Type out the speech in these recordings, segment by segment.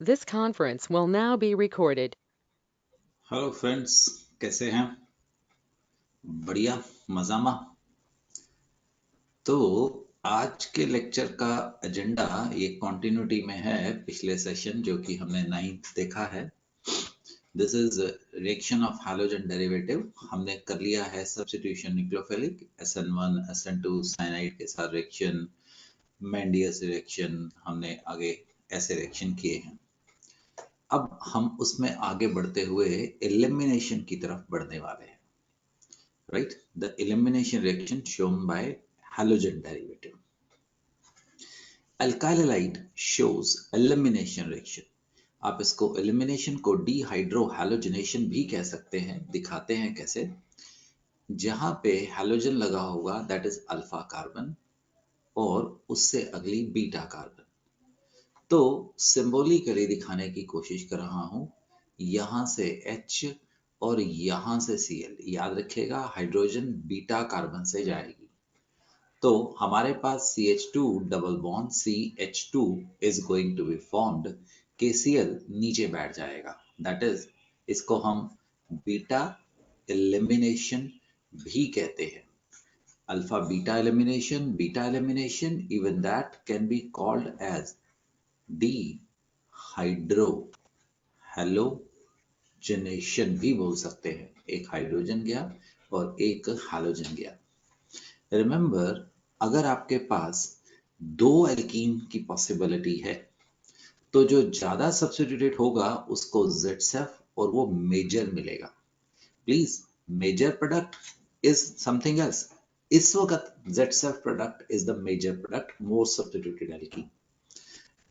This conference will now be recorded. Hello friends, कैसे हैं? बढ़िया, मजा में। तो आज के लेक्चर का एजेंडा ये कंटिन्यूटी में है पिछले सेशन जो कि हमने 9th देखा है। This is reaction of halogen derivative. हमने कर लिया है substitution nucleophilic SN1 SN2 cyanide के साथ रिएक्शन, मेंडियस रिएक्शन, हमने आगे ऐसे रिएक्शन किए हैं। अब हम उसमें आगे बढ़ते हुए एलिमिनेशन की तरफ बढ़ने वाले हैं। Right? The elimination reaction shown by halogen derivative. Alkyl halide shows elimination reaction. आप इसको elimination को dehydrohalogenation भी कह सकते हैं। दिखाते हैं कैसे। जहां पे halogen लगा होगा that is अल्फा कार्बन और उससे अगली बीटा कार्बन। तो सिंबॉलिकली दिखाने की कोशिश कर रहा हूं। यहां से H और यहां से Cl। याद रखिएगा हाइड्रोजन बीटा कार्बन से जाएगी। तो हमारे पास CH2 double bond CH2 is going to be formed, KCl नीचे बैठ जाएगा। दैट इज इसको हम बीटा एलिमिनेशन भी कहते हैं। Alpha beta elimination even that can be called as dehydrohalogenation भी बोल सकते हैं। एक हाइड्रोजन गया और एक हैलोजन गया। रिमेंबर, अगर आपके पास दो एल्कीन की पॉसिबिलिटी है तो जो ज्यादा सब्स्टिट्यूटेड होगा उसको ZSF और वो मेजर मिलेगा। Please, major product is something else. इस वक्त ZSF product is the major product, more substituted alkene.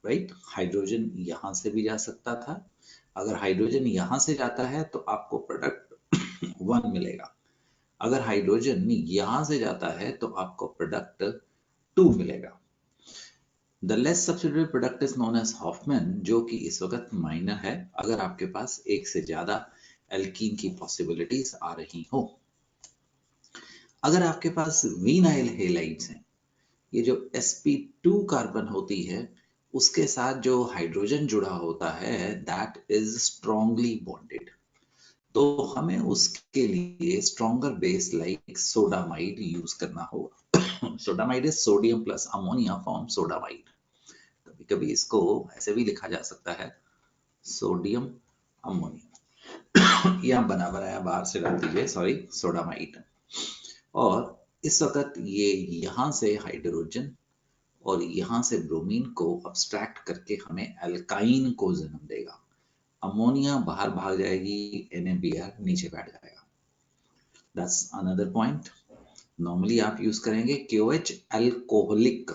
Right? Hydrogen यहां से भी जा सकता था। अगर हाइड्रोजन यहां से जाता है तो आपको प्रोडक्ट 1 मिलेगा। अगर हाइड्रोजन यहां से जाता है तो आपको प्रोडक्ट 2 मिलेगा। The less substituted product is known as Hofmann, जो कि इस वक्त माइनर है अगर आपके पास एक से ज्यादा एल्कीन की पॉसिबिलिटीज आ रही हो। अगर आपके पास विनाइल हेलाइड्स हैं, ये जो sp2 कार्बन होती है उसके साथ जो हाइड्रोजन जुड़ा होता है दैट इज स्ट्रांगली बॉन्डेड। तो हमें उसके लिए stronger base like sodamide use करना होगा। Sodamide is sodium plus ammonia form sodamide. कभी कभी इसको ऐसे भी लिखा जा सकता है सोडियम अमोनिया। या बना बनाया बाहर से डाल दीजिए, सॉरी, सोडामाइड। और इस वक्त ये यहां से हाइड्रोजन और यहां से ब्रोमीन को अब्स्ट्रैक्ट करके हमें अल्काइन को जन्म देगा। अमोनिया बाहर भाग जाएगी, NaBr नीचे बैठ जाएगा। That's another point. नॉर्मली आप यूज करेंगे KOH अल्कोहलिक।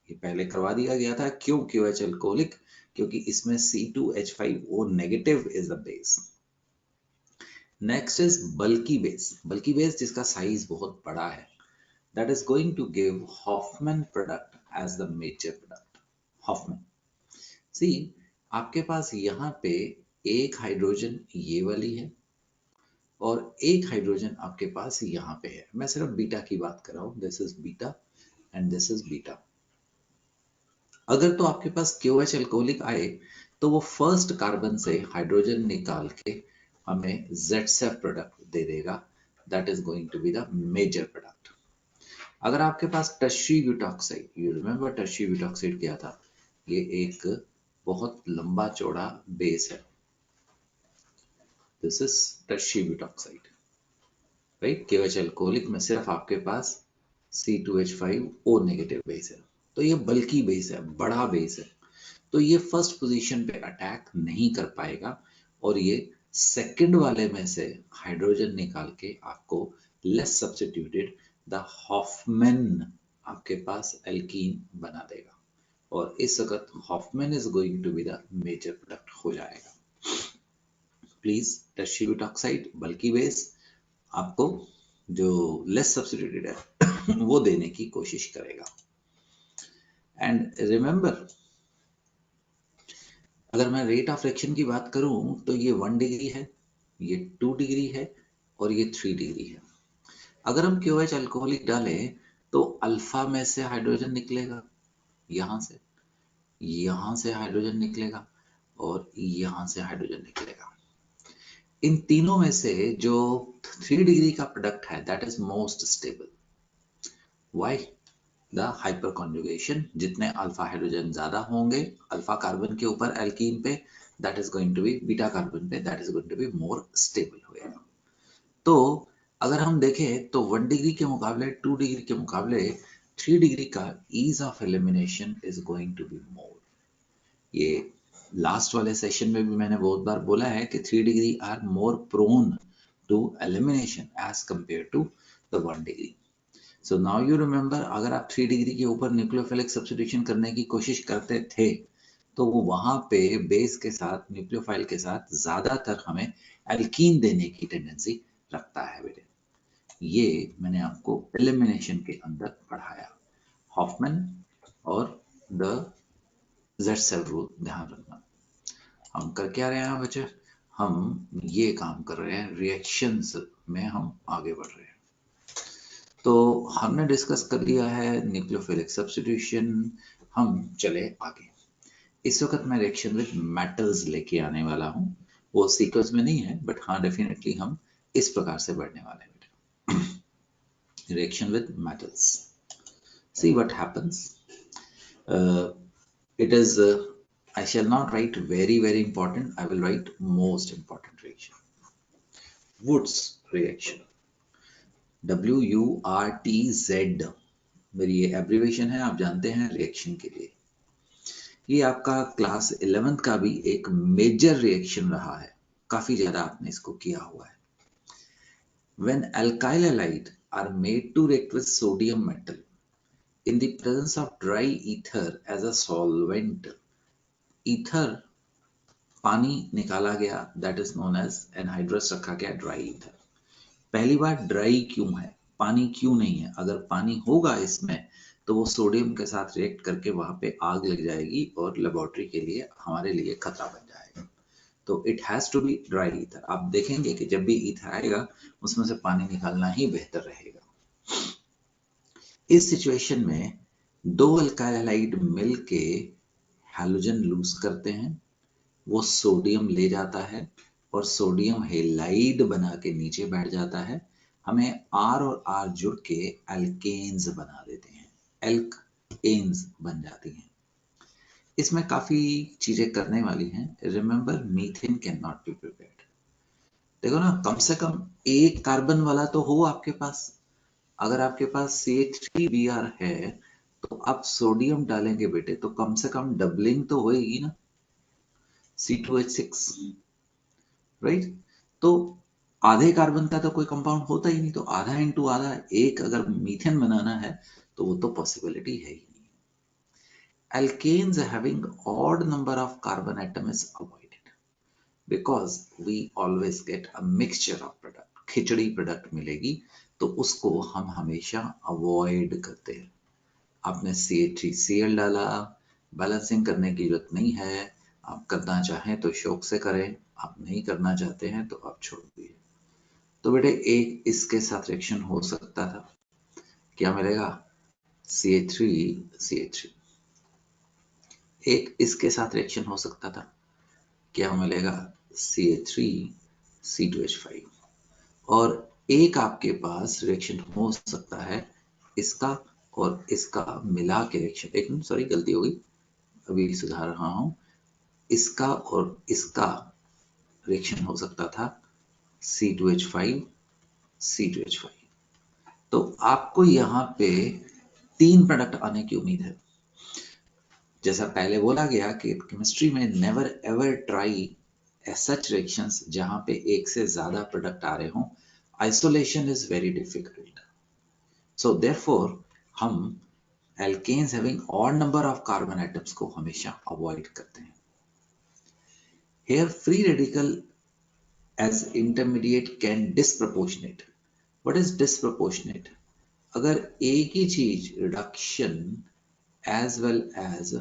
ये पहले करवा दिया गया था। क्यों KOH अल्कोहलिक? क्योंकि इसमें C2H5O negative is the base. Next is bulky base. Bulky base जिसका साइज बहुत बड़ा है, that is going to give Hoffman product as the major product. Hoffman. See, आपके पास यहाँ पे एक हाइड्रोजन ये वाली है और एक हाइड्रोजन आपके पास यहाँ पे है। मैं सिर्फ बीटा की बात कर रहा हूँ। This is beta and this is beta. अगर तो आपके पास KOH अल्कोहलिक आए तो वो फर्स्ट कार्बन से हाइड्रोजन निकाल के हमें ZSF प्रोडक्ट दे देगा। That is going to be the major product. अगर आपके पास tertiary butoxide, you remember tertiary butoxide क्या था? ये एक बहुत लंबा चौड़ा बेस है। This is tertiary butoxide. Right? KOH alcoholic में सिर्फ आपके पास C2H5O नेगेटिव बेस है। तो ये बल्की बेस है, बड़ा बेस है। तो ये फर्स्ट पोजीशन पे अटैक नहीं कर पाएगा और ये सेकंड वाले में से हाइड्रोजन निकाल के आपको लेस सब्स्टिट्यूटेड द हॉफमैन आपके पास एल्कीन बना देगा। और इस वक्त Hofmann is going to be the major product हो जाएगा। Please, tertiary butoxide bulky base आपको जो लेस सब्स्टिट्यूटेड है वो देने की कोशिश करेगा। एंड रिमेंबर, अगर मैं रेट ऑफ रिएक्शन की बात करूं तो ये 1 डिग्री है, ये 2 डिग्री है और ये 3 डिग्री है। अगर हम KOH अल्कोहलिक डालें तो अल्फा में से हाइड्रोजन निकलेगा, यहां से हाइड्रोजन निकलेगा और यहां से हाइड्रोजन निकलेगा। इन तीनों में से जो 3 डिग्री का प्रोडक्ट है that is most stable. Why? The hyperconjugation, जितने अल्फा हाइड्रोजन ज्यादा होंगे अल्फा कार्बन के ऊपर एल्कीन पे, that is going to be beta carbon पे, that is going to be more stable होएगा। तो अगर हम देखें तो 1 डिग्री के मुकाबले 2 डिग्री के मुकाबले 3 डिग्री का ease of elimination is going to be more. ये लास्ट वाले सेशन में भी मैंने बहुत बार बोला है कि 3 degree are more prone to elimination as compare to the 1 degree. So now you remember, अगर आप 3 डिग्री के ऊपर न्यूक्लियोफिलिक सब्स्टिट्यूशन करने की कोशिश करते थे तो वो वहां पे बेस के साथ न्यूक्लियोफाइल के साथ ज्यादातर हमें एल्कीन देने की टेंडेंसी रखता है बेटे। ये मैंने आपको एलिमिनेशन के अंदर पढ़ाया, हॉफमैन और द Z-cell रूल ध्यान रखना। हम कर क्या रहे हैं बच्चे? हम ये काम कर रहे हैं, रिएक्शंस में हम आगे बढ़ रहे हैं। तो हमने डिस्कस कर लिया है न्यूक्लियोफिलिक सब्स्टिट्यूशन, हम चले आगे। इस वक्त मैं रिएक्शन विद मेटल्स लेके आने वाला हूँ, वो सीक्वेंस में नहीं है बट हाँ डेफिनेटली हम इस प्रकार से बढ़ने वाले हैं बेटा। Reaction with metals, see what happens. It is I shall not write very important, I will write most important reaction. Woods reaction, WURTZ, मेरी ये एब्रीवेशन है, आप जानते हैं रिएक्शन के लिए। ये आपका क्लास 11th का भी एक मेजर रिएक्शन रहा है, काफी ज्यादा आपने इसको किया हुआ है। When alkyl halide are made to react with sodium metal in the presence of dry ether as a solvent, ether पानी निकाला गया, that is known as anhydrous रखा गया ड्राई ईथर। पहली बार ड्राई क्यों है, पानी क्यों नहीं है? अगर पानी होगा इसमें तो वो सोडियम के साथ रिएक्ट करके वहां पे आग लग जाएगी और लेबोरेटरी के लिए हमारे लिए खतरा बन जाएगा। तो it has to be dry ether. आप देखेंगे कि जब भी ईथर आएगा उसमें से पानी निकालना ही बेहतर रहेगा। इस सिचुएशन में दो अल्काइल हैलाइड मिलके हैलोजन लूज करते हैं, वो सोडियम ले जाता है और सोडियम हेलाइड बना के नीचे बैठ जाता है, हमें R और R जुड़ के एल्केन्स बना देते हैं, एल्केन्स बन जाती हैं। इसमें काफी चीजें करने वाली हैं। Remember, methane can not be prepared. देखो ना, कम से कम एक कार्बन वाला तो हो आपके पास। अगर आपके पास CH3Br है तो आप सोडियम डालेंगे बेटे तो कम से कम डबलिंग तो होएगी ना, C2H6, राइट? तो आधे कार्बन का तो कोई कंपाउंड होता ही नहीं, तो आधा इंटू आधा एक अगर मीथेन बनाना है तो वो तो पॉसिबिलिटी है ही नहीं। Alkanes having odd number of carbon atom is avoided because we always get a mixture of product, khichdi product मिलेगी तो उसको हम हमेशा अवॉइड करते हैं। आपने CH3Cl डाला, बैलेंसिंग करने की जरूरत नहीं है, आप करना चाहें तो शौक से करें, आप नहीं करना चाहते हैं तो आप छोड़ दीजिए। तो बेटे एक इसके साथ रिएक्शन हो सकता था, क्या मिलेगा? CH3CH3। एक इसके साथ रिएक्शन हो सकता था, क्या मिलेगा? CH3C2H5। और एक आपके पास रिएक्शन हो सकता है इसका और इसका मिला के रिएक्शन, एक मिनट सॉरी गलती हो गई, अभी सुधार रहा हूं, इसका और इसका रिएक्शन हो सकता था C2H5 C2H5। तो आपको यहाँ पे 3 प्रोडक्ट आने की उम्मीद है। जैसा पहले बोला गया कि केमिस्ट्री में never ever try such reactions जहां पे एक से ज्यादा प्रोडक्ट आ रहे हों। Isolation is very difficult, so therefore हम alkanes having odd number of carbon atoms को हमेशा अवॉइड करते हैं। Here free radical as intermediate can disproportionate. What is disproportionate? अगर एक ही चीज reduction as well as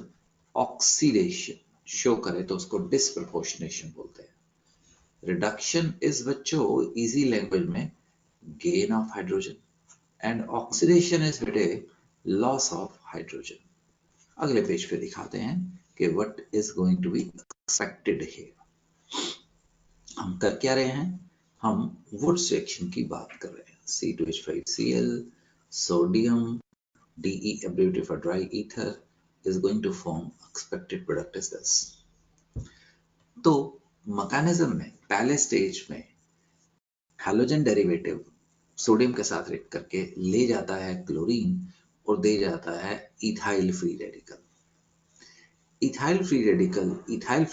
oxidation show करे तो उसको डिस्प्रपोर्शनेशन बोलते हैं। रिडक्शन इज बच्चों इजी लैंग्वेज में gain of hydrogen and oxidation is बेटे लॉस ऑफ हाइड्रोजन। अगले पेज पे दिखाते हैं कि what is going to be expected है। हम कर क्या रहे हैं, हम वुड्स रिएक्शन की बात कर रहे हैं। C2H5Cl, sodium, De abbreviated for dry ether is going to form expected product is this. तो मैकेनिज्म में पहले स्टेज में हैलोजन डेरिवेटिव सोडियम के साथ रिएक्ट करके ले जाता है क्लोरीन और दे जाता है ethyl free radical. Ethyl free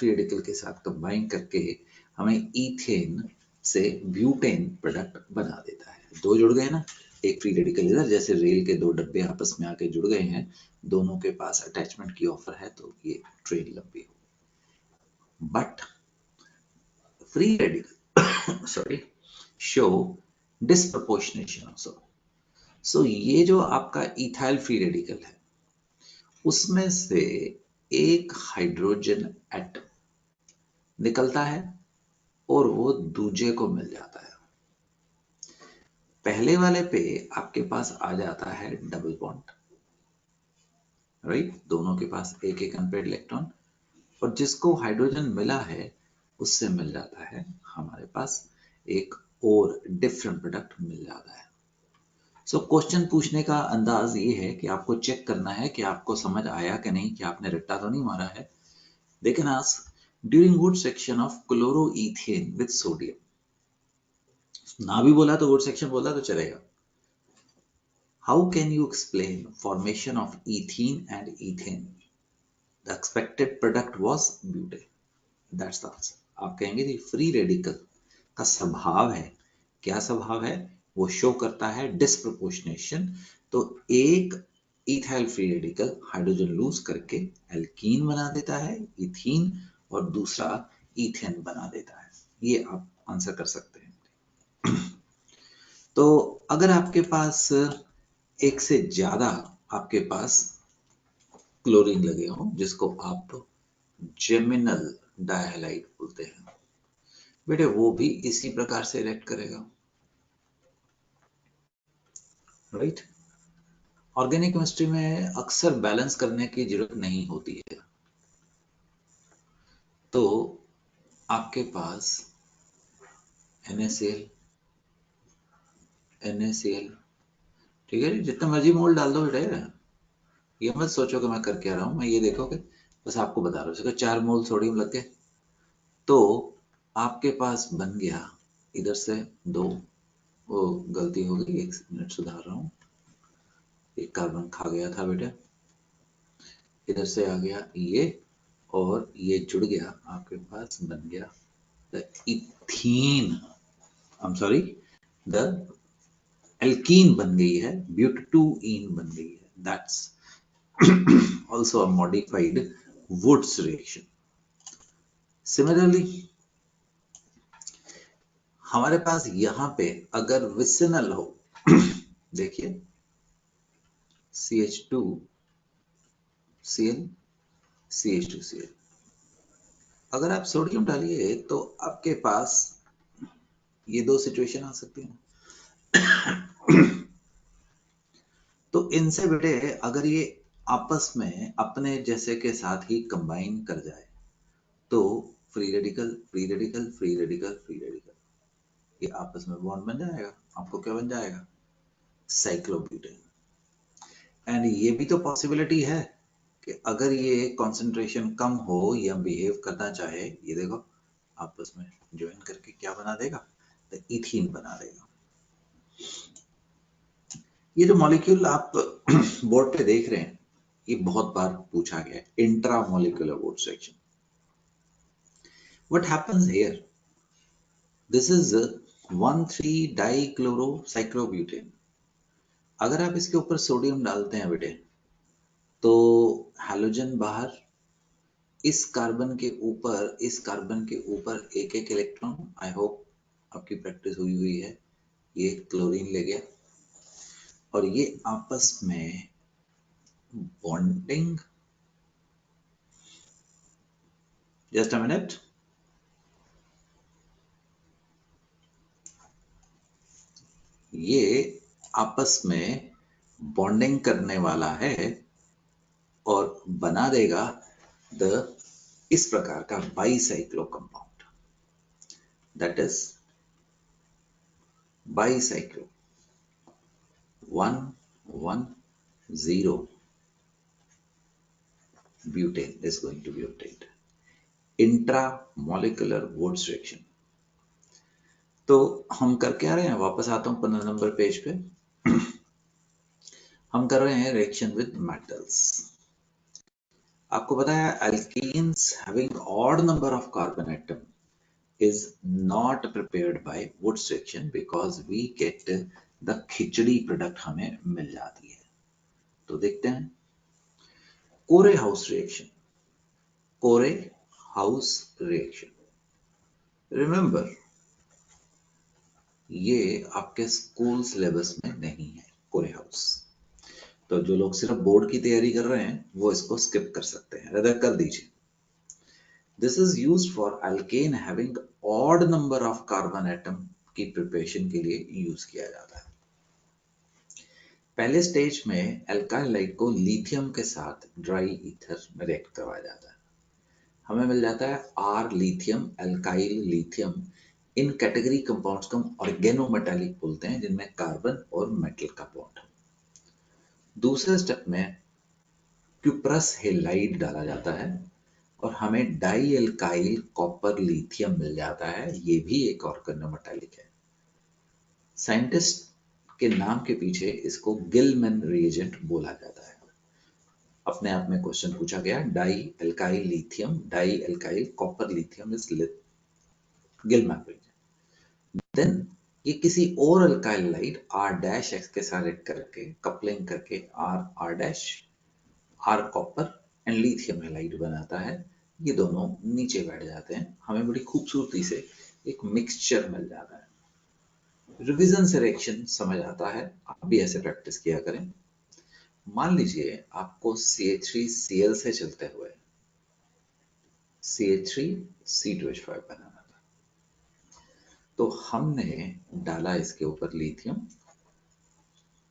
radical के साथ कंबाइन करके हमें इथेन से ब्यूटेन प्रोडक्ट बना देता है। दो जुड़ गए ना, एक फ्री रेडिकल इधर, जैसे रेल के दो डब्बे आपस में आके जुड़ गए हैं, दोनों के पास अटैचमेंट की ऑफर है तो ये ट्रेन लंबी हो। But free radical sorry show disproportionation also. So ये जो आपका इथाइल फ्री रेडिकल है उसमें से एक हाइड्रोजन एटम निकलता है और वो दूजे को मिल जाता है। पहले वाले पे आपके पास आ जाता है डबल बॉन्ड, राइट, दोनों के पास एक एक अनपेयर्ड इलेक्ट्रॉन, और जिसको हाइड्रोजन मिला है उससे मिल जाता है हमारे पास एक और डिफरेंट प्रोडक्ट मिल जाता है। सो क्वेश्चन पूछने का अंदाज ये है कि आपको चेक करना है कि आपको समझ आया कि नहीं, कि आपने रट्टा तो नहीं मारा है। They can ask during wood section of chloroethane with sodium. ना भी बोला तो wood section बोला तो चलेगा। How can you explain formation of ethene and ethane? The expected product was butane. That's the answer. आप कहेंगे कि फ्री रेडिकल का स्वभाव है, क्या स्वभाव है, वो शो करता है डिस्प्रपोर्शनेशन। तो एक ethyl free radical hydrogen loose करके एल्कीन बना देता है इथीन, और दूसरा इथेन बना देता है। ये आप आंसर कर सकते हैं। तो अगर आपके पास एक से ज्यादा आपके पास क्लोरीन लगे हो, जिसको आप जेमिनल डायहाइलाइड बोलते हैं, बेटे वो भी इसी प्रकार से रिएक्ट करेगा, राइट। ऑर्गेनिक केमिस्ट्री में अक्सर बैलेंस करने की जरूरत नहीं होती है। तो आपके पास NaCl, ठीक है, जितना मर्जी मोल डाल दो बेटा, ये मत सोचो कि मैं कर क्या रहा हूं, मैं ये देखो कि बस आपको बता रहा हूं। 4 मोल सोडियम लग गए तो आपके पास बन गया इधर से 2, वो गलती हो गई, 1 मिनट सुधार रहा हूं, एक कार्बन खा गया था बेटा, इधर से आ गया ये, और ये जुड़ गया, आपके पास बन गया the ethene, I am sorry, the alkene बन गई है, ब्यूटटूइन बन गई है। That's also a modified Wurtz reaction. Similarly हमारे पास यहां पे अगर विसिनल हो, देखिए CH2Cl, CH2Cl, अगर आप सोडियम डालिए तो आपके पास ये दो सिचुएशन आ सकती हैं। तो इनसे बेटे अगर ये आपस में अपने जैसे के साथ ही कंबाइन कर जाए तो free radical free radical free radical free radical, ये आपस में बॉन्ड बन जाएगा। आपको क्या बन जाएगा, साइक्लोब्यूटेन। एंड ये भी तो पॉसिबिलिटी है कि अगर ये कंसंट्रेशन कम हो या बिहेव करना चाहे, ये देखो आपस में ज्वाइन करके क्या बना देगा, तो इथीन बना देगा। ये जो मॉलिक्यूल आप बोर्ड पे देख रहे हैं, ये बहुत बार पूछा गया है, इंट्रा मॉलिक्यूलर वुड reaction. What happens here, this is 1,3-डाइक्लोरोसाइक्लोब्यूटेन। अगर आप इसके ऊपर सोडियम डालते हैं बेटे तो हैलोजन बाहर, इस कार्बन के ऊपर एक एक इलेक्ट्रॉन। आई होप आपकी प्रैक्टिस हुई है। ये क्लोरीन ले गया और ये आपस में बॉन्डिंग, जस्ट अ मिनट, ये आपस में बॉन्डिंग करने वाला है और बना देगा द इस प्रकार का bicyclo compound, that is bicyclo 1,1,0 butane is going to be obtained. Intramolecular Wurtz reaction. तो हम कर क्या रहे हैं, वापस आता हूं 15 नंबर पेज पे। हम कर रहे हैं रिएक्शन विद मेटल्स। आपको पता है alkenes having odd number of carbon atom is not prepared by Wurtz reaction because we get the khichdi product हमें मिल जाती है। तो देखते हैं कोरे हाउस रिएक्शन। कोरे हाउस रिएक्शन, रिमेंबर ये आपके स्कूल सिलेबस में नहीं है कोरे हाउस। तो जो लोग सिर्फ बोर्ड की तैयारी कर रहे हैं वो इसको स्किप कर सकते हैं, रद्द कर दीजिए। This is used for alkane having odd number of carbon atom की प्रिपरेशन के लिए यूज किया जाता है। पहले स्टेज में एल्काइल लाइट को लिथियम के साथ ड्राई ईथर में रिएक्ट करवाया जाता है। हमें मिल जाता है आर लिथियम, एल्काइल लिथियम। इन कैटेगरी कंपाउंड्स को हम ऑर्गेनोमेटालिक बोलते हैं, जिनमें कार्बन और मेटल का बॉन्ड है। दूसरे स्टेप में क्यूप्रस हेलाइड डाला जाता है और हमें डाई एल्काइल कॉपर लिथियम मिल जाता है। ये भी एक ऑर्गेनोमेटालिक है। साइंटिस्ट के नाम के पीछे इसको गिलमैन रिएजेंट बोला जाता है। अपने आप में क्वेश्चन पूछा गया, dialkyl lithium, dialkyl copper lithium is Gilman reagent. Then ये किसी और alkyl halide R dash X के साथ एड करके कपलिंग करके R dash R copper and lithium halide बनाता है। ये दोनों नीचे बैठ जाते हैं, हमें बड़ी खूबसूरती से एक मिक्सचर मिल जाता है। रिवीजन से रिएक्शन समझ आता है, आप भी ऐसे प्रैक्टिस किया करें। मान लीजिए आपको CH3Cl से चलते हुए CH3C2H5 बनाना था, तो हमने डाला इसके ऊपर लिथियम,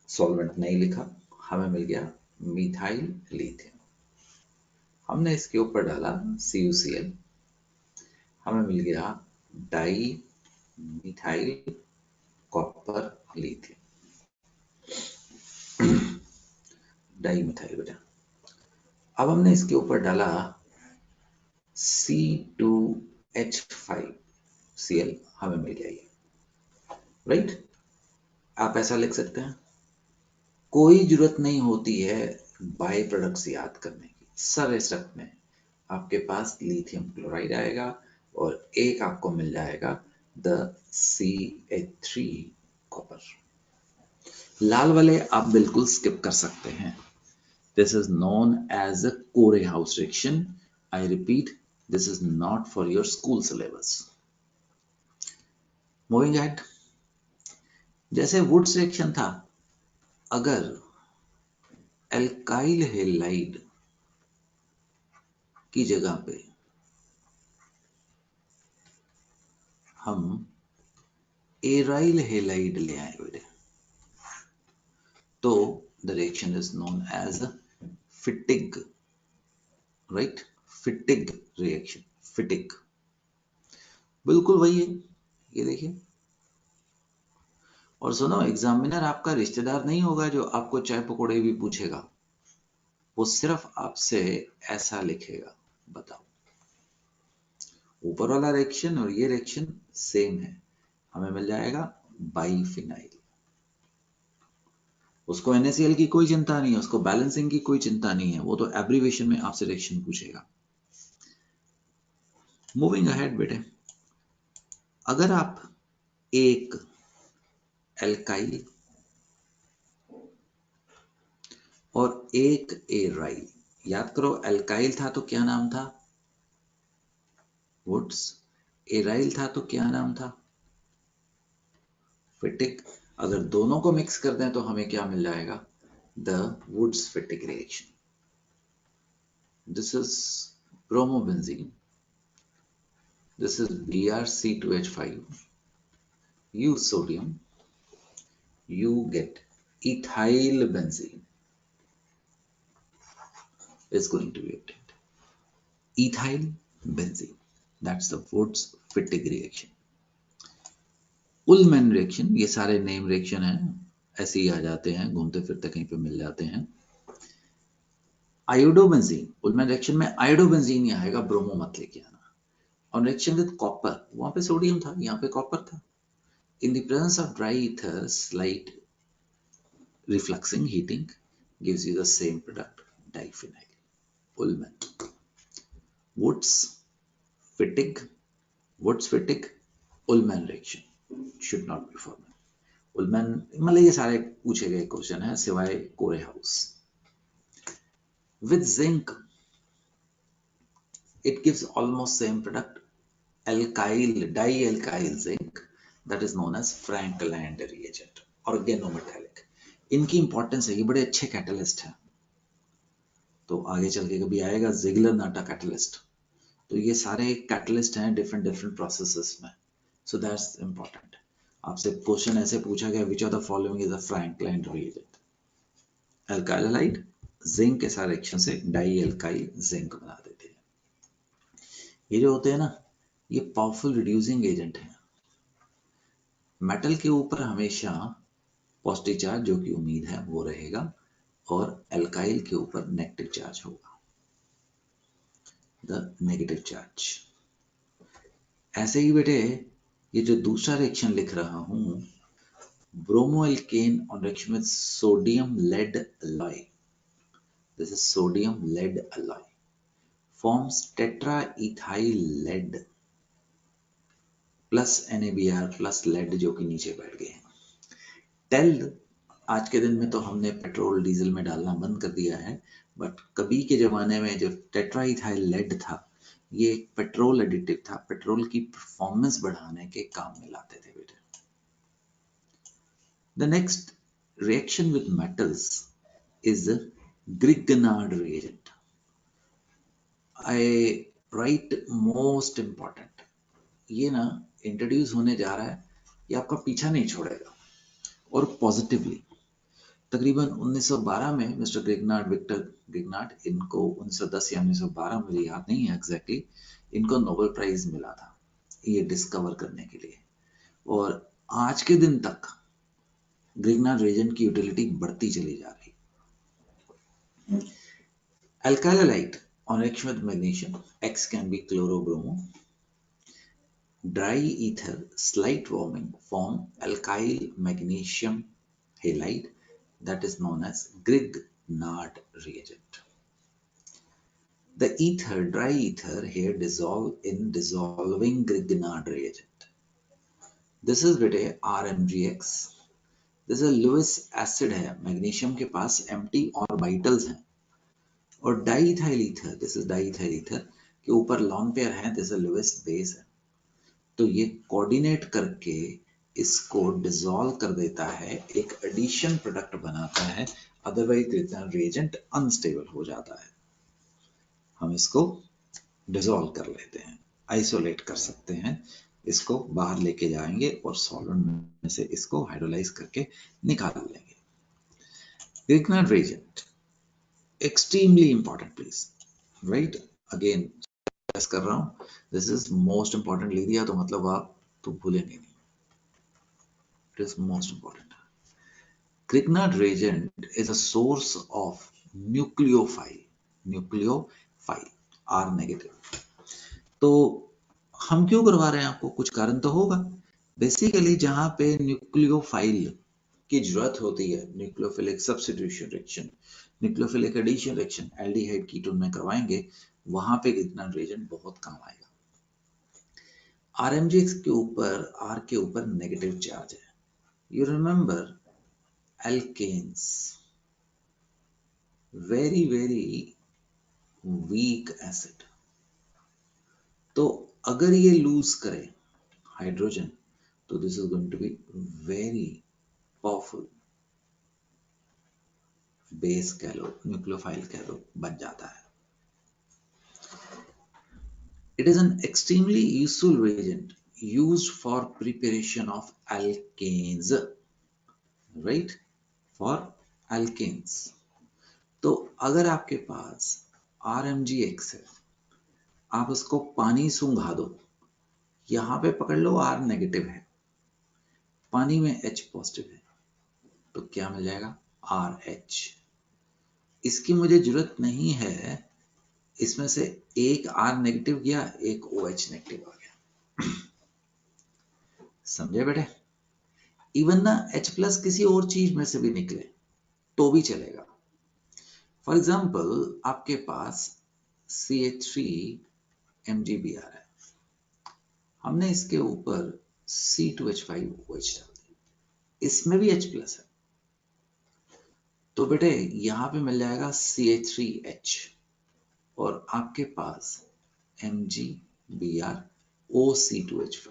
सॉल्वेंट नहीं लिखा, हमें मिल गया मिथाइल लिथियम। हमने इसके ऊपर डाला CuCl, हमें मिल गया di methyl copper lithium, di methyl बेटा। अब हमने इसके ऊपर डाला C2H5Cl, हमें मिल गया ये, राइट। आप ऐसा लिख सकते हैं, कोई जरूरत नहीं होती है बाय प्रोडक्ट्स याद करने की। सारे स्टेप में आपके पास लिथियम क्लोराइड आएगा और एक आपको मिल जाएगा द CH3 कॉपर। लाल वाले आप बिल्कुल स्किप कर सकते हैं। This is known as a कोरे house reaction. I repeat, this is not for your school syllabus. Moving at, जैसे वुड्स रिएक्शन था, अगर एल्काइल हेलाइड की जगह पे हम एराइल हेलाइड ले आए बेटे, तो the reaction is known as Fittig, right. Fittig reaction, Fittig बिल्कुल वही है, ये देखिए। और सुनो, एग्जामिनर आपका रिश्तेदार नहीं होगा जो आपको चाय पकौड़े भी पूछेगा, वो सिर्फ आपसे ऐसा लिखेगा। बताओ, ऊपर वाला रिएक्शन और ये रिएक्शन सेम है, हमें मिल जाएगा बाइफिनाइल। उसको NaCl की कोई चिंता नहीं है, उसको बैलेंसिंग की कोई चिंता नहीं है, वो तो एब्रीविएशन में आपसे रिएक्शन पूछेगा। मूविंग अहेड बेटे, अगर आप एक एल्काइल और एक एराइल, याद करो एल्काइल था तो क्या नाम था, वुड्स। एराइल था तो क्या नाम था, फिटिक। अगर दोनों को मिक्स कर दें तो हमें क्या मिल जाएगा, the Wurtz Fittig reaction. This is bromobenzene, this is Br2H5, use sodium, you get ethyl benzene is going to be obtained. Ethyl benzene. That's the Wurtz-Fittig reaction. Ullman reaction, ये सारे नेम रिएक्शन हैं, ऐसे ही आ जाते हैं, घूमते फिरते कहीं पे मिल जाते हैं. आयोडोबेंजीन, उलमैन रिएक्शन में आयोडोबेंजीन ही आएगा, ब्रोमो मत लेके आना. ऑन रिएक्शन विद कॉपर, वहां पे सोडियम था, यहाँ पे कॉपर था. In the presence of dry ether, slight refluxing heating gives you the same product, diphenyl. Ullmann. Wurtz-Fittig, Ullmann reaction should not be formed. Ullmann, मतलब ये सारे पूछे गए क्वेश्चन है सिवाय कोरे house. With zinc, it gives almost same product, dialkyl zinc, that is known as Frank-Land reagent, organometallic. इनकी importance है, ये बड़े अच्छे कैटलिस्ट हैं. तो आगे चल के कभी आएगा जिगलर नाटा कैटलिस्ट. तो ये सारे कैटलिस्ट हैं डिफरेंट प्रोसेसेस में. So that's important. आपसे क्वेश्चन ऐसे पूछा गया, which of the following is a Frankland reagent. Alkyl हाइड जिंक के सारे रिएक्शन से डाई एल्काइल जिंक बना देते हैं. ये जो होते हैं ना, ये पावरफुल रिड्यूसिंग एजेंट हैं. मेटल के ऊपर हमेशा पॉजिटिव चार्ज, जो कि उम्मीद है वो रहेगा, और एल्काइल के ऊपर नेगेटिव चार्ज होगा, द नेगेटिव चार्ज. ऐसे ही बेटे, ये जो दूसरा रिएक्शन लिख रहा हूं, bromoalkane on reaction with sodium lead alloy, this is sodium lead alloy, forms tetraethyl lead plus NaBr plus lead, जो कि नीचे बैठ गए हैं. टेल आज के दिन में तो हमने पेट्रोल डीजल में डालना बंद कर दिया है, बट कभी के जमाने में जो टेट्राइथाइल लेड था, ये एक पेट्रोल एडिटिव था, पेट्रोल की परफॉर्मेंस बढ़ाने के काम में लाते थे बेटे. The next reaction with metals is Grignard reagent. I right most important. ये ना इंट्रोड्यूस होने जा रहा है, ये आपका पीछा नहीं छोड़ेगा, और पॉजिटिवली. तकरीबन 1912 में मिस्टर ग्रिग्नार्ड, विक्टर ग्रिग्नार्ड, इनको 1910 या 1912, मुझे याद नहीं है एग्जैक्टली, इनको नोबेल प्राइज मिला था ये डिस्कवर करने के लिए. और आज के दिन तक ग्रिग्नार्ड रिएजेंट की यूटिलिटी बढ़ती चली जा रही. Alkyl halide on reaction with magnesium, X can be chlorobromo. Dry ether, slight warming, form alkyl magnesium halide, that is known as Grignard reagent. The ether, dry ether here dissolve in dissolving Grignard reagent. This is बेटे RMGX. This is a Lewis acid है, magnesium के पास empty orbitals हैं. और diethyl ether, this is diethyl ether के ऊपर lone pair है, this is Lewis base है. तो ये कोऑर्डिनेट करके इसको डिसॉल्व कर देता है, एक एडिशन प्रोडक्ट बनाता है, अदरवाइज ग्रिग्नार्ड रिएजेंट अनस्टेबल हो जाता है. हम इसको डिसॉल्व कर लेते हैं, आइसोलेट कर सकते हैं, इसको बाहर लेके जाएंगे और सॉल्वेंट में से इसको हाइड्रोलाइज करके निकाल लेंगे. Grignard reagent extremely important, please, right? Again stress कर रहा हूं, this is most important. लिख दिया तो मतलब आप तो भूलेंगे नहीं, it is most important. Grignard reagent is a source of nucleophile R negative. तो हम क्यों करवा रहे हैं आपको, कुछ कारण तो होगा. बेसिकली जहां पे न्यूक्लियोफाइल की जरूरत होती है, nucleophilic substitution reaction, nucleophilic addition reaction aldehyde ketone में करवाएंगे, वहां पे ग्रिग्नार्ड रिएजेंट बहुत काम आएगा. RMGX के ऊपर, R के ऊपर नेगेटिव चार्ज है. You remember alkanes, very weak acid. तो अगर ये लूज करे हाइड्रोजन, तो this is going to be very powerful base कह लो, न्यूक्लियोफाइल कह लो, बन जाता है. It is an extremely useful reagent used for preparation of alkanes, right? For alkanes. तो अगर आपके पास RMGX है, आप उसको पानी सूंघा दो, यहां पे पकड़ लो R नेगेटिव है, पानी में H पॉजिटिव है, तो क्या मिल जाएगा? RH। इसकी मुझे जरूरत नहीं है, इसमें से एक R नेगेटिव गया, एक OH नेगेटिव आ गया। समझे बेटे? इवन ना H प्लस किसी और चीज में से भी निकले तो भी चलेगा। फॉर एग्जाम्पल आपके पास CH3 MgBr है, हमने इसके ऊपर C2H5OH डाल दिया, इसमें भी H प्लस है, तो बेटे यहां पे मिल जाएगा CH3H और आपके पास MgBr OC2H5।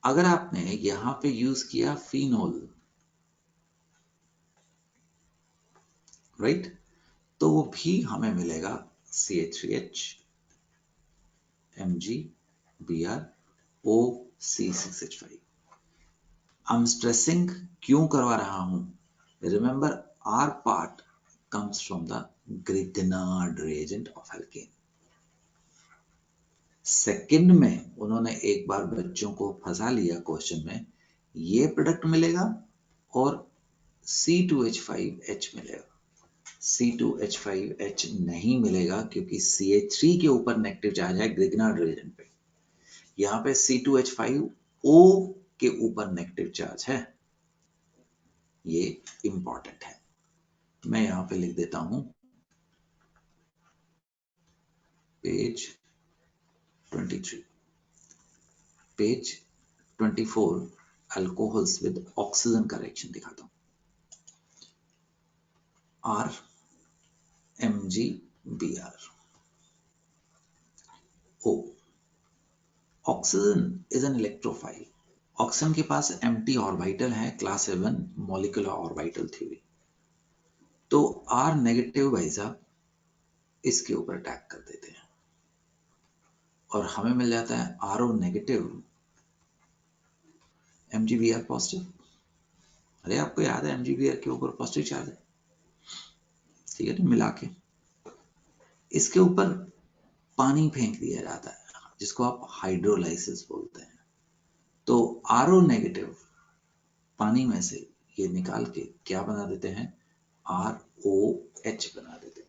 अगर आपने यहां पे यूज किया फिनोल, राइट, तो वो भी हमें मिलेगा CH3H MgBr OC6H5। I am stressing क्यों करवा रहा हूं? Remember R part comes from the Grignard reagent of alkane। Second में उन्होंने एक बार बच्चों को फंसा लिया क्वेश्चन में, ये प्रोडक्ट मिलेगा और C2H5H मिलेगा। C2H5H नहीं मिलेगा क्योंकि CH3 के ऊपर नेगेटिव चार्ज है ग्रिग्नार्ड रिएजेंट पे, यहाँ पे C2H5O के ऊपर नेगेटिव चार्ज है, ये इंपॉर्टेंट है। मैं यहां पे लिख देता हूं page 23, page 24 alcohols with oxygen का रिएक्शन दिखाता हूं। R MgBr O। Oxygen is an electrophile. Oxygen के पास एम्प्टी ऑर्बिटल है, क्लास 7 मॉलिक्यूलर ऑर्बिटल थ्योरी। तो R नेगेटिव भाई साहब इसके ऊपर अटैक कर देते हैं और हमें मिल जाता है RO नेगेटिव MgBr पॉजिटिव। अरे आपको याद है MgBr के ऊपर पॉजिटिव चार्ज है, ठीक है, तो मिला के इसके ऊपर पानी फेंक दिया जाता है जिसको आप हाइड्रोलाइसिस बोलते हैं। तो RO नेगेटिव पानी में से ये निकाल के क्या बना देते हैं? ROH बना देते हैं।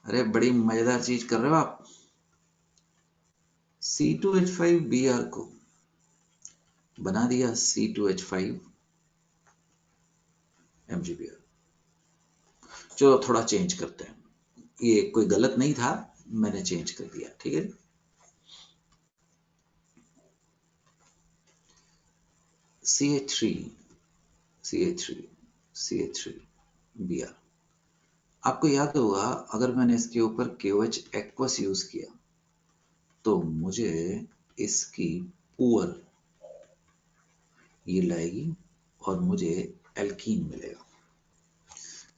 अरे बड़ी मजेदार चीज कर रहे हो आप। C2H5Br को बना दिया C2H5 MgBr। चलो थोड़ा चेंज करते हैं, ये कोई गलत नहीं था, मैंने चेंज कर दिया, ठीक है। CH3Br। आपको याद होगा अगर मैंने इसके ऊपर KOH एक्वस यूज किया तो मुझे इसकी पुअर यील्ड आएगी और मुझे एल्कीन मिलेगा।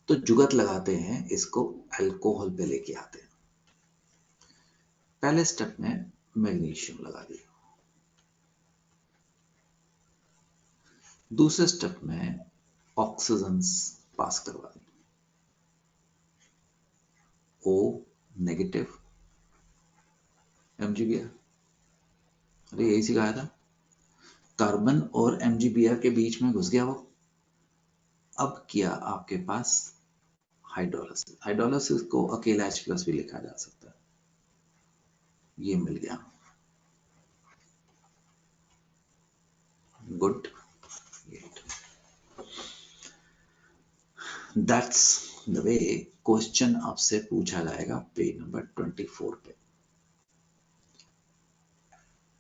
तो जुगत लगाते हैं, इसको अल्कोहल पे लेके आते हैं। पहले स्टेप में मैग्नीशियम लगा दिया, दूसरे स्टेप में ऑक्सीजन पास करवा दी, O नेगेटिव MgBr। अरे यही सिखाया था, कार्बन और MgBr के बीच में घुस गया वो। अब किया आपके पास हाइड्रोलाइसिस, हाइड्रोलाइसिस को अकेला H प्लस भी लिखा जा सकता है, ये मिल गया, good. That's the way question आपसे पूछा जाएगा पेज नंबर 24 पे।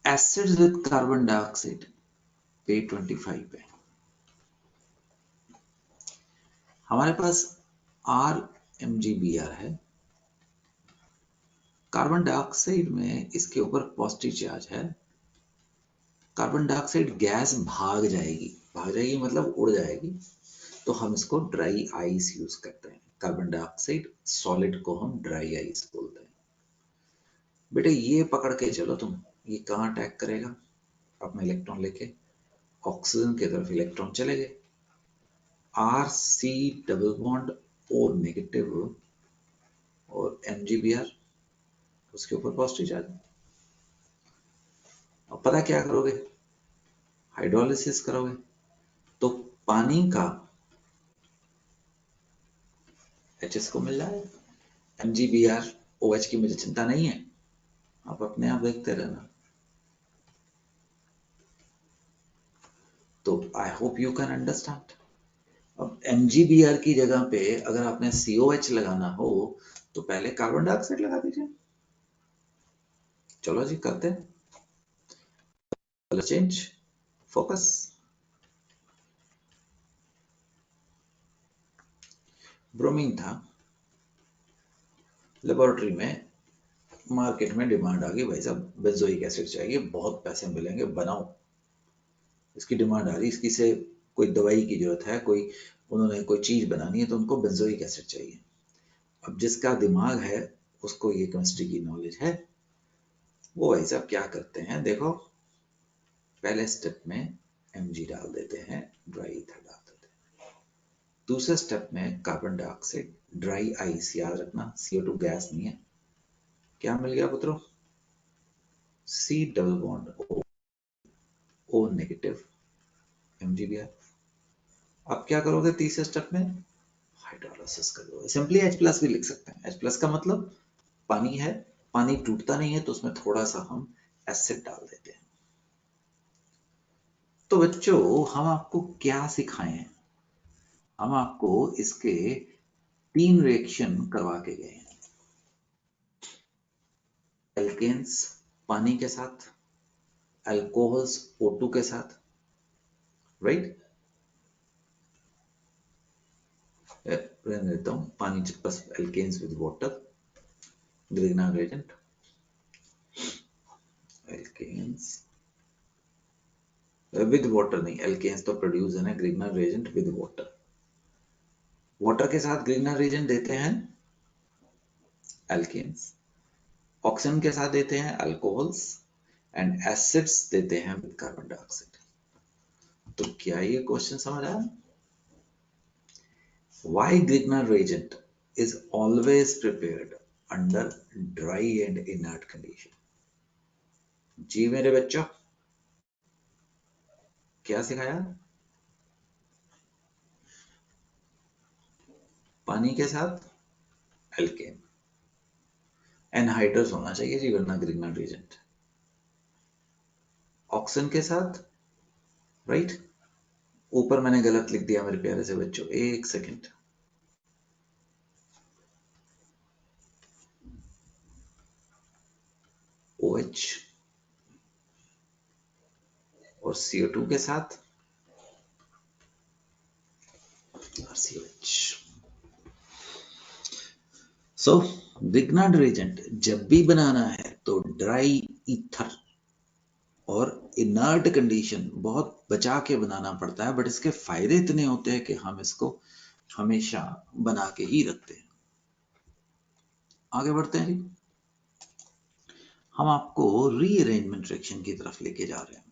Acids with carbon dioxide page 25 पे हमारे पास R MgBr है, कार्बन डाइऑक्साइड में इसके ऊपर पॉजिटिव चार्ज है, कार्बन डाइऑक्साइड गैस भाग जाएगी मतलब उड़ जाएगी, तो हम इसको ड्राई आइस यूज करते हैं। कार्बन डाइऑक्साइड सॉलिड को हम ड्राई आइस बोलते हैं। बेटे ये पकड़ के चलो तुम, ये कहाँ अटैक करेगा? अपने इलेक्ट्रॉन लेके ऑक्सीजन की तरफ इलेक्ट्रॉन चले गए, RC double bond O negative और MgBr, उसके ऊपर पॉजिटिव चार्ज। अब पता क्या करोगे, हाइड्रोलिसिस करोगे तो पानी का HS को मिल जाएगा। MgBr OH की मुझे चिंता नहीं है, आप अपने आप देखते रहना। तो I hope you can understand. अब MgBr की जगह पे अगर आपने COH लगाना हो तो पहले कार्बन डाइऑक्साइड लगा दीजिए। चलो जी करते हैं। Colour change, focus. ब्रोमीन था, लेबोरेटरी में मार्केट में डिमांड आ गई, भाई साहब बेंजोइक एसिड चाहिए, बहुत पैसे मिलेंगे, बनाओ। इसकी डिमांड आ रही, इसकी से कोई दवाई की जरूरत है, कोई उन्होंने कोई चीज बनानी है तो उनको बेंजोइक एसिड चाहिए। अब जिसका दिमाग है, उसको ये केमिस्ट्री की नॉलेज है, वो भाई साहब क्या करते हैं, देखो पहले स्टेप में Mg डाल देते हैं, ड्राई ईथर डाल देते हैं। दूसरे स्टेप में कार्बन डाइऑक्साइड, ड्राई आइस, याद रखना CO2 गैस नहीं है। क्या मिल गया पुत्रों, C double bond O negative MgBr। अब क्या करोगे तीसरे स्टेप में, हाइड्रोलिसिस कर दोगे। सिंपली H+ भी लिख सकते हैं। H+ का मतलब पानी है, पानी टूटता नहीं है तो उसमें थोड़ा सा हम एसिड डाल देते हैं। तो बच्चों हम आपको क्या सिखाए हैं, हम आपको इसके 3 रिएक्शन करवा के गए हैं। एल्केन्स पानी के साथ, अल्कोहल्स O2 के साथ, राइट। रहने देता हूं, पानी बस alkanes with water, Grignard reagent, alkanes with water नहीं, एल्केन्स तो प्रोड्यूस है ना, Grignard reagent with water. Water के साथ ग्रिग्नार्ड रिएजेंट देते हैं एल्केन्स, ऑक्सीजन के साथ देते हैं अल्कोहल्स, एंड एसिड्स देते हैं विद कार्बन डाइऑक्साइड। तो क्या ये क्वेश्चन समझ आया? Why Grignard reagent is always prepared under dry and inert condition? जी मेरे बच्चों, क्या सिखाया? पानी के साथ एल्केन, एनहाइड्रस होना चाहिए जी, वरना ग्रिग्नार्ड रिएजेंट। ऑक्सीजन के साथ, राइट। ऊपर मैंने गलत लिख दिया मेरे प्यारे से बच्चों, एक सेकेंड। OH और CO2 के साथ RCOH। सो ग्रिग्नार्ड रिएजेंट जब भी बनाना है तो ड्राई ईथर और इनर्ट कंडीशन बहुत बचा के बनाना पड़ता है, बट इसके फायदे इतने होते हैं कि हम इसको हमेशा बना के ही रखते हैं। आगे बढ़ते हैं जी, हम आपको रीअरेंजमेंट रिएक्शन की तरफ लेके जा रहे हैं।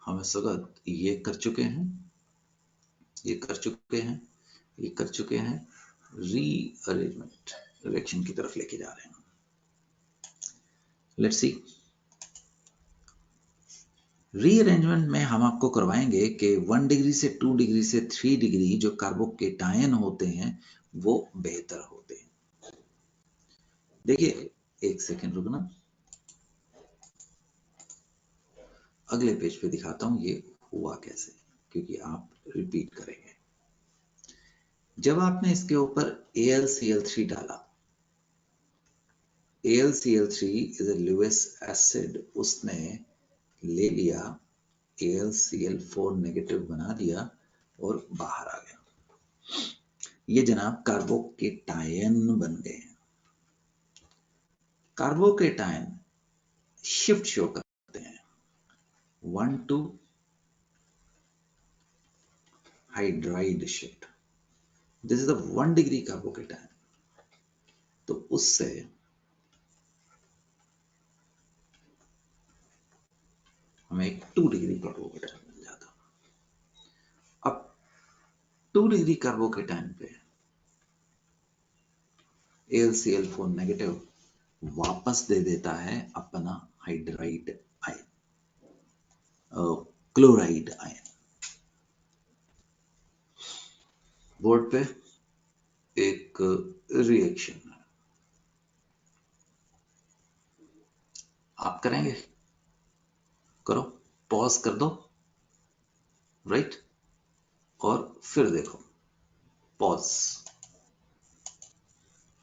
हम इस वक्त ये कर चुके हैं, ये कर चुके हैं, ये कर चुके हैं, रीअरेंजमेंट रिएक्शन की तरफ लेके जा रहे हैं। लेट्स सी, रीअरेंजमेंट में हम आपको करवाएंगे कि 1 डिग्री से 2 डिग्री से 3 डिग्री जो कार्बोकेटायन होते हैं वो बेहतर होते हैं। देखिए एक सेकेंड रुकना, अगले पेज पे दिखाता हूं ये हुआ कैसे, क्योंकि आप रिपीट करेंगे। जब आपने इसके ऊपर AlCl3 डाला, AlCl3 is a Lewis acid, उसने ले लिया AlCl4 नेगेटिव बना दिया और बाहर आ गया। ये जनाब कार्बोकेटायन बन गए। कार्बोकेटायन शिफ्ट शो करते हैं, 1 to hydride shift. This is the 1 degree carbocation. तो उससे हमें एक 2 डिग्री कार्बोकेटायन मिल जाता। अब 2 डिग्री कार्बोकेटायन पे AlCl4 नेगेटिव वापस दे देता है अपना hydride ion, chloride ion. Board पे एक रिएक्शन है, आप करेंगे? करो, पॉज कर दो, राइट, और फिर देखो। पॉज,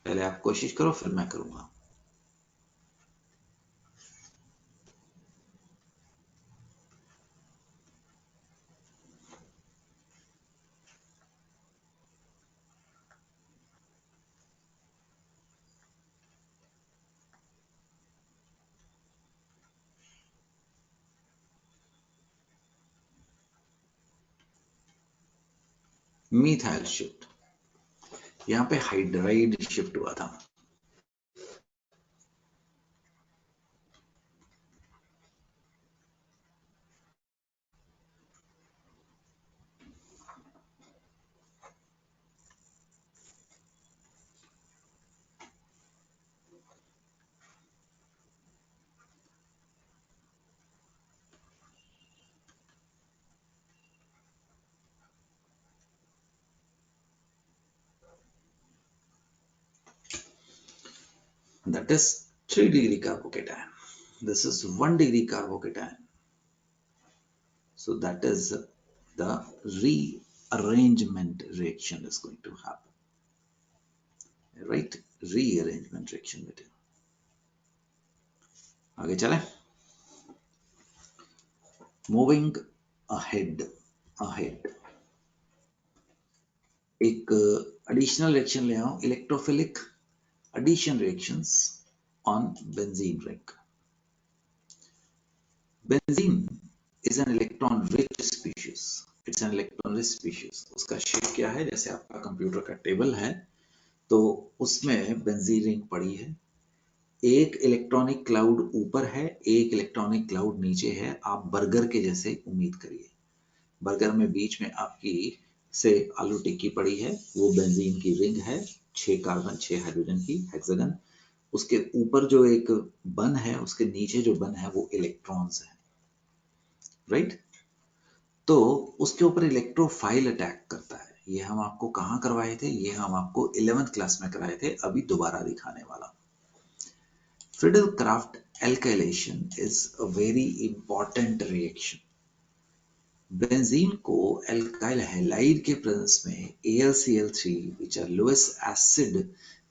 पहले आप कोशिश करो, फिर मैं करूंगा। मीथाइल शिफ्ट, यहां पे हाइड्राइड शिफ्ट हुआ था। That is 3 degree carbocation. This is 1 degree carbocation. So that is the rearrangement reaction is going to happen. Right? Rearrangement reaction बेटे। आगे चलें। Moving ahead. एक additional reaction ले आओ, electrophilic addition reactions on benzene ring. Benzene is an electron rich species. It's an electron rich species. उसका shape क्या है? जैसे आपका कंप्यूटर का टेबल है तो उसमें बेंजीन रिंग पड़ी है, एक इलेक्ट्रॉनिक क्लाउड ऊपर है, एक इलेक्ट्रॉनिक क्लाउड नीचे है। आप बर्गर के जैसे उम्मीद करिए, बर्गर में बीच में आपकी से आलू टिक्की पड़ी है, वो बेंजीन की रिंग है, 6 कार्बन 6 हाइड्रोजन की हेक्सागन। उसके ऊपर जो एक बन है, उसके नीचे जो बन है वो इलेक्ट्रॉन्स है, राइट। तो उसके ऊपर इलेक्ट्रोफाइल अटैक करता है। ये हम आपको कहाँ करवाए थे? ये हम आपको 11th क्लास में कराए थे, अभी दोबारा दिखाने वाला। Friedel-Crafts alkylation is a very important reaction. Benzene को एल्काइल हैलाइड के प्रेजेंस में AlCl3 which are Lewis acid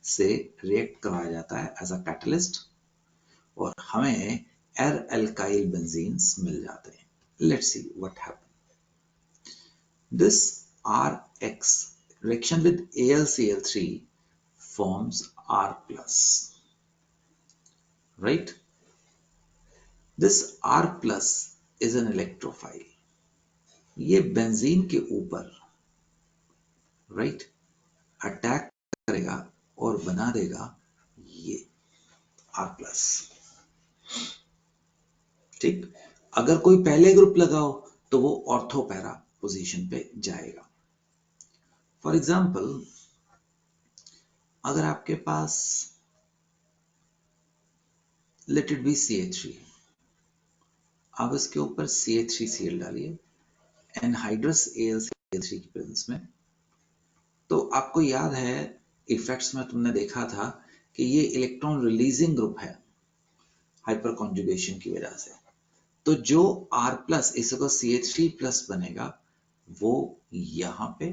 से रिएक्ट करवाया जाता है एज अ कैटलिस्ट, और हमें alkyl बेंजीन्स मिल जाते हैं। Let's see what happen. This Rx reaction with AlCl3 forms R+, right? This R+ is an electrophile. ये बेंजीन के ऊपर राइट अटैक करेगा और बना देगा ये R+। ठीक, अगर कोई पहले ग्रुप लगाओ तो वो ऑर्थो पैरा पोजीशन पे जाएगा। फॉर एग्जांपल, अगर आपके पास लेट इट बी CH3, आप इसके ऊपर CH3Cl डालिए एनहाइड्रस AlCl3 की प्रेजेंस में, तो आपको याद है इफेक्ट्स में तुमने देखा था कि ये इलेक्ट्रॉन रिलीजिंग ग्रुप है हाइपर कॉन्जुगेशन की वजह से। तो जो R+ इसको CH3+ बनेगा वो यहां पे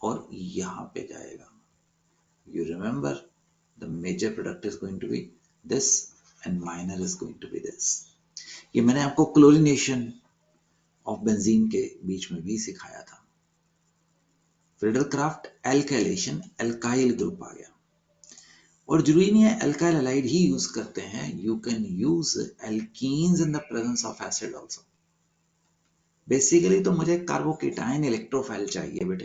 और यहां पे जाएगा। You remember the major product is going to be this and minor is going to be this. ये मैंने आपको क्लोरीनेशन ऑफ बेंजीन के बीच में भी सिखाया था। फ्रीडल-क्राफ्ट एल्काइलेशन, एल्काइल ग्रुप आ गया। और जरूरी नहीं है एल्काइल हैलाइड ही यूज करते हैं, you can use alkenes in the presence of acid also. Basically तो मुझे कार्बोकेटाइन इलेक्ट्रोफाइल चाहिए बेटे,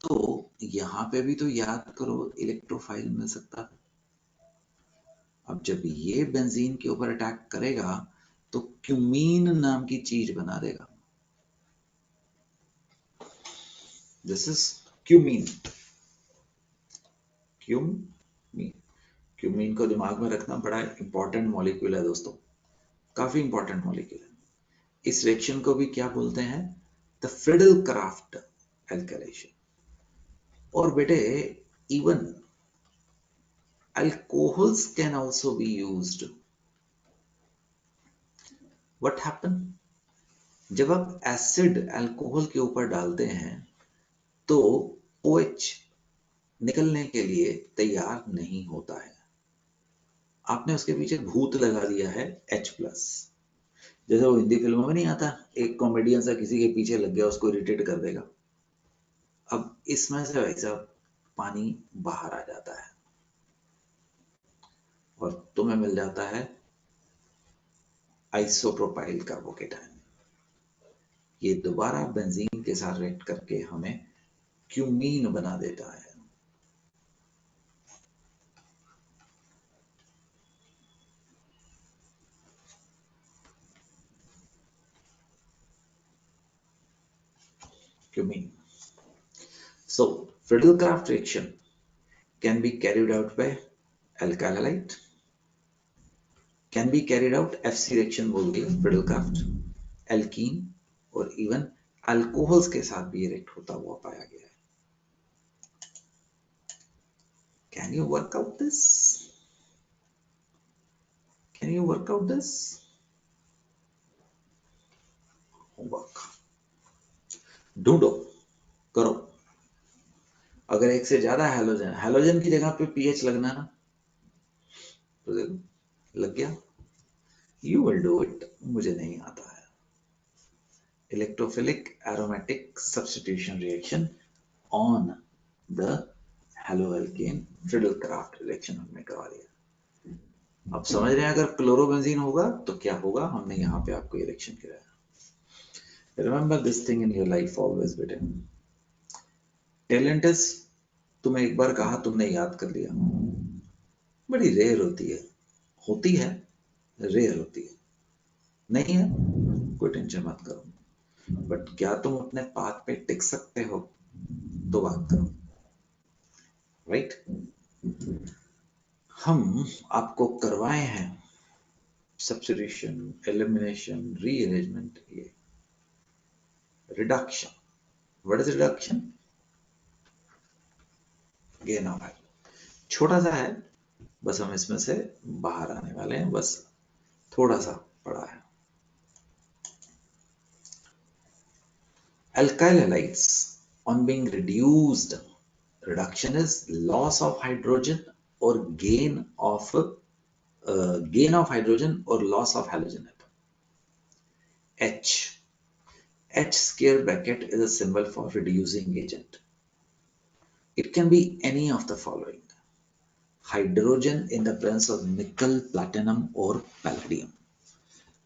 तो यहां पे भी तो याद करो इलेक्ट्रोफाइल मिल सकता था। अब जब ये बेंजीन के ऊपर अटैक करेगा तो क्यूमीन नाम की चीज बना देगा। This is cumene. Cumene. Cumene को दिमाग में रखना, बड़ा इंपॉर्टेंट मॉलिक्यूल है दोस्तों, काफी इंपॉर्टेंट मॉलिक्यूल है। इस रिएक्शन को भी क्या बोलते हैं? The Friedel Crafts alkylation. और बेटे even alcohols can also be used. What happen? जब आप एसिड अल्कोहल के ऊपर डालते हैं तो OH निकलने के लिए तैयार नहीं होता है। आपने उसके पीछे भूत लगा दिया है H+। जैसे वो हिंदी फिल्मों में नहीं आता, एक कॉमेडियन सा किसी के पीछे लग गया, उसको इरिटेट कर देगा। अब इसमें से वैसा पानी बाहर आ जाता है और तुम्हें मिल जाता है आइसोप्रोपाइल कार्बोकेटायन। ये दोबारा बेंजीन के साथ रिएक्ट करके हमें क्यूमीन बना देता है। Cumene. So, Friedel-Crafts reaction can be carried out by alkyl halide, can be carried out FC reaction बोल दिया Friedel-Crafts, alkene और even alcohols के साथ भी रिएक्ट होता हुआ पाया गया है। Can you work out this? Can you work out this? Homework. ढूंढो, करो। अगर एक से ज्यादा हैलोजन, हैलोजन की जगह पे पीएच लगना ना, तो देखो लग गया। यू विल डू इट, मुझे नहीं आता है। Electrophilic aromatic substitution reaction on the haloalkane Friedel-craft reaction हमने करवा दिया। अब समझ रहे हैं अगर क्लोरोबेंजीन होगा तो क्या होगा, हमने यहाँ पे आपको ये रिएक्शन कराया। Remember this thing in your life always बेटे। टैलेंट इज, तुम्हें एक बार कहा तुमने याद कर लिया, बड़ी रेयर होती है रेयर होती है। नहीं है कोई टेंशन मत करो, बट क्या तुम अपने पाथ पे टिक सकते हो तो बात करो, राइट? हम आपको करवाए हैं सब्स्टिट्यूशन, एलिमिनेशन, रीअरेंजमेंट, ये reduction. What is reduction? Gain of height. छोटा सा है, बस हम इसमें से बाहर आने वाले हैं, बस थोड़ा सा पड़ा है। Alkyl halides on being reduced, reduction is loss of hydrogen or gain of hydrogen or loss of halogen atom. H square bracket is a symbol for reducing agent. It can be any of the following: hydrogen in the presence of nickel, platinum or palladium.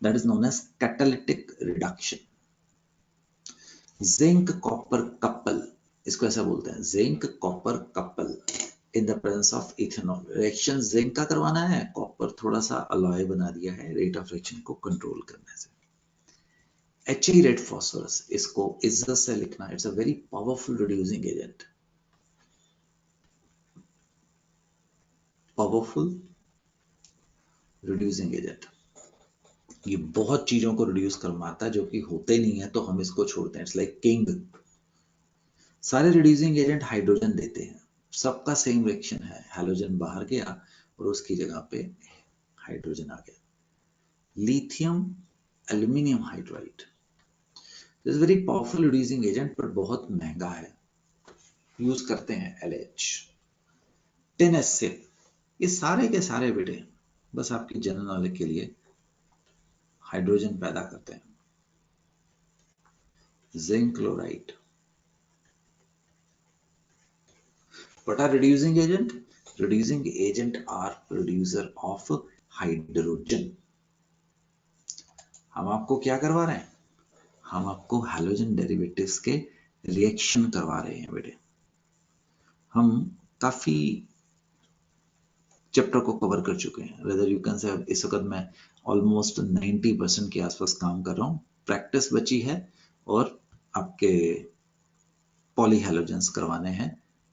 That is known as catalytic reduction. Zinc copper couple, इसको ऐसा बोलते हैं, zinc copper couple in the presence of ethanol. Reaction zinc का करवाना है, copper थोड़ा सा alloy बना दिया है रेट ऑफ रिएक्शन को कंट्रोल करने से। He रेड फॉस्फोरस, इसको इज्जत से लिखना, it's a very powerful reducing agent. Powerful reducing agent, ये बहुत चीजों को रिड्यूस करवाता है जो कि होते नहीं है, तो हम इसको छोड़ते हैं। It's like king. सारे रिड्यूसिंग एजेंट हाइड्रोजन देते हैं, सबका सेम रिएक्शन है, हैलोजन बाहर गया और उसकी जगह पे हाइड्रोजन आ गया। Lithium aluminium hydride is very powerful reducing agent, पर बहुत महंगा है, यूज करते हैं LH। टिन एसिड, ये सारे के सारे बेटे बस आपकी जनरल नॉलेज के लिए हाइड्रोजन पैदा करते हैं। Zinc chloride, what are reducing agent? Reducing agent are producer of hydrogen. हम आपको क्या करवा रहे हैं? हम आपको हैलोजन डेरिवेटिव्स के रिएक्शन करवा रहे हैं बेटे। हम काफी चैप्टर को कवर कर चुके हैं, वेदर यू कैन से इस वक्त मैं ऑलमोस्ट 90% के आसपास काम कर रहा हूँ। प्रैक्टिस बची है और आपके पॉली हैलोजेंस करवाने हैं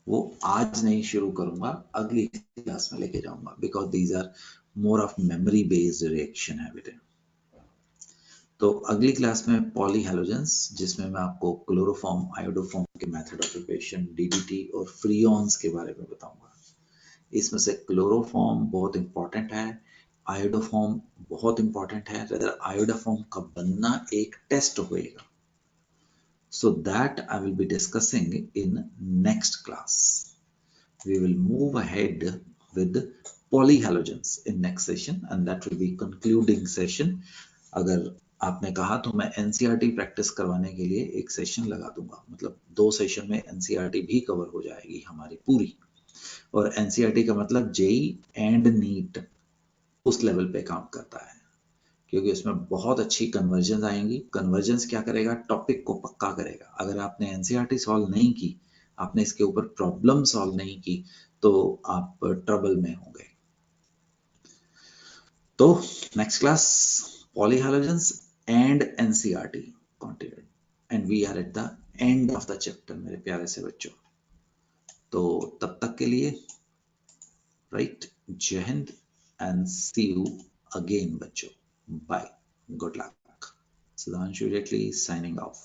वो आज नहीं शुरू करूंगा, अगली क्लास में लेके जाऊंगा, because these are more of memory based reaction है बेटे। तो अगली क्लास में पॉली हैलोजेंस, जिसमें मैं आपको क्लोरोफॉर्म, आयोडोफॉर्म के मेथड ऑफ प्रिपरेशन, डीडीटी और फ्रीऑन्स के बारे में बताऊंगा। इसमें से क्लोरोफॉर्म बहुत इंपॉर्टेंट है, आयोडोफॉर्म बहुत इंपॉर्टेंट है। रदर आयोडोफॉर्म का बनना एक टेस्ट होएगा, so that I will be discussing in next class. We will move ahead with polyhalogens in next session, and that will be concluding session. अगर आपने कहा तो मैं एनसीईआरटी प्रैक्टिस करवाने के लिए एक सेशन लगा दूंगा, मतलब 2 सेशन में एनसीईआरटी भी कवर हो जाएगी हमारी पूरी। और एनसीईआरटी का मतलब जेई एंड नीट उस लेवल पे काम करता है, क्योंकि उसमें बहुत अच्छी कन्वर्जन आएंगी। कन्वर्जेंस क्या करेगा, टॉपिक को पक्का करेगा। अगर आपने एनसीईआरटी सॉल्व नहीं की, आपने इसके ऊपर प्रॉब्लम सॉल्व नहीं की, तो आप ट्रबल में होंगे। तो next class polyhalogens and NCERT continued, and we are at the end of the chapter मेरे प्यारे से बच्चों। तो तब तक के लिए राइट, जय हिंद एंड सी यू अगेन बच्चों, bye, good luck. Sudhanshu Jetli signing off.